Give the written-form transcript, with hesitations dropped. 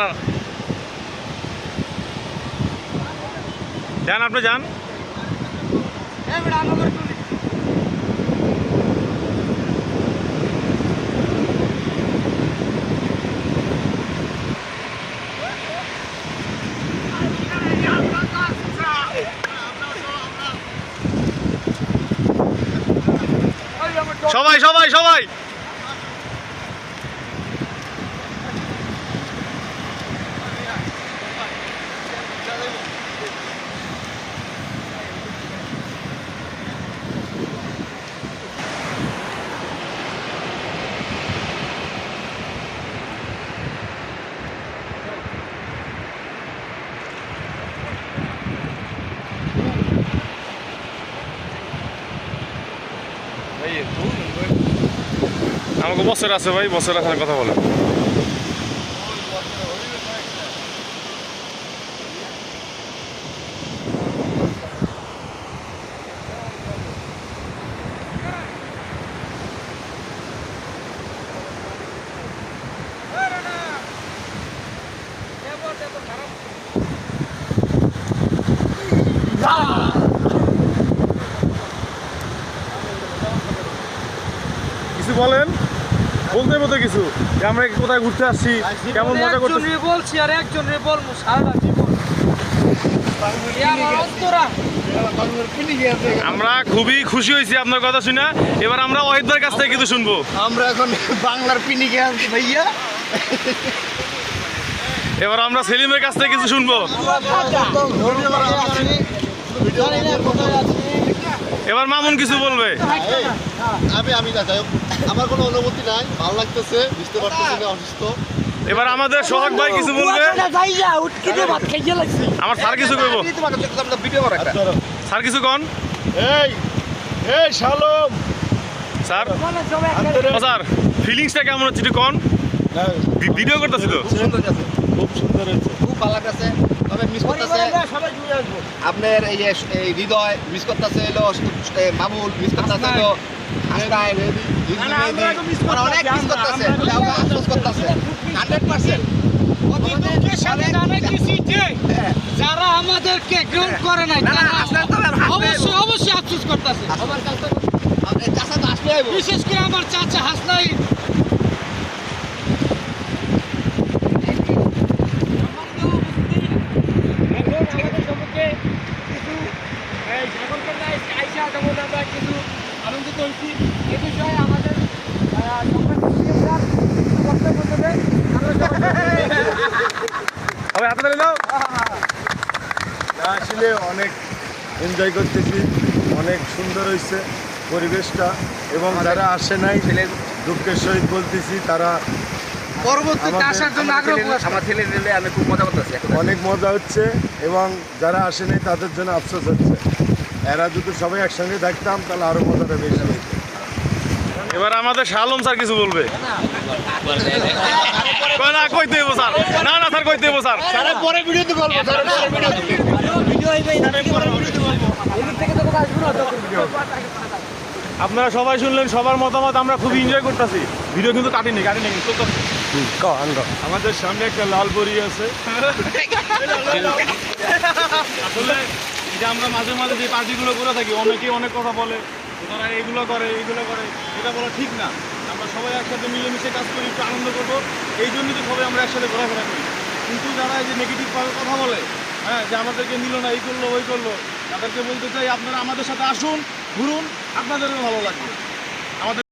না যান, আপনি যান। সবাই সবাই সবাই আমাকে বছর আছে ভাই, বছর রাখার কথা বলে। কিছু বলেন, বলতে মতো কিছু আমরা কোথায় ঘুরতে আসছি, কেমন মজা করতেছি বলছি, আর একজন রে বলবো সারা জীবন। আমরা খুবই খুশি হয়েছি আপনার কথা শুনে। এবার আমরা ওয়াহিদ ভাইয়ের কাছ থেকে কিছু শুনবো। আমরা এখন বাংলার পিনিকে আনছি ভাইয়া। এবার আমরা সেলিমের কাছ থেকে কিছু শুনবো। এবার মামুন কিছু বলবে। আমি না যাই হোক, আমার কোনো অনুমতি নাই, ভালো লাগতেছে, বুঝতে পারতেছি না অসুস্থ। এবার আমাদের সোহাগ ভাই কিছু বলবে। আমার স্যার কিছু কইব। স্যার কিছু কন। এই শালম স্যার, ও স্যার ফিলিংসটা কেমন হচ্ছে একটু কন। ভিডিও করতেছি তো। খুব সুন্দর হয়েছে, খুব ভালো লাগতেছে। তবে মিস করতেছে আপনার এই হৃদয়, মিস করতেছে হলো বাবুল, মিস করতেছে হলো হাসনাইন, অনেক মিস করতেছে, আফসোস করতেছে 100%। যারা আমাদেরকে গ্রহণ করে নাই অবশ্যই অবশ্যই আফসোস করতেছে। আমার কাছে চাচা তো আসলে বিশেষ করে আমার চাচা হাসনাইন। আনন্দিত হয়েছি এ বিষয়ে আমাদের হাতে দাও। আসলে অনেক এনজয় করতেছি, অনেক সুন্দর হয়েছে পরিবেশটা, এবং যারা আসে নাই দুঃখের সহিত বলতেছি, তারা পরবর্তীতে আসার জন্য আগ্রহ। আমার ছেলে দিলে আমি খুব মজা করতেছি, অনেক মজা হচ্ছে, এবং যারা আসে নাই তাদের জন্য আফসোস হচ্ছে। এরা যদি সবাই একসঙ্গে থাকতাম তাহলে আরো মজাটা বেশি হতো। এবার আমাদের শালম স্যার কিছু বলবে। না কইতে হইব স্যার, না না স্যার কইতে হইব স্যার। পরে ভিডিওতে বলবো, আপনারা সবাই শুনলেন, সবার মতামত আমরা খুবই এনজয় করতেছি। ভিডিও কিন্তু কাটিনি আমাদের সামনে একটা লাল বড়ি আছে। আসলে এটা আমরা মাঝে মাঝে যে পার্টিগুলো করে থাকি, অনেকেই অনেক কথা বলে, তারা এইগুলো করে এইগুলো করে, এটা বলা ঠিক না। আমরা সবাই একসাথে মিলেমিশে কাজ করি, একটু আনন্দ করবো, এই জন্যই তো সবাই আমরা একসাথে ঘোরাফেরা করি। কিন্তু যারা এই যে নেগেটিভ কথা বলে, হ্যাঁ, যে আমাদেরকে নিল না, এই করলো ওই করলো, তাদেরকে বলতে চাই আপনারা আমাদের সাথে আসুন, ঘুরুন, আপনাদেরও ভালো লাগবে। আমাদের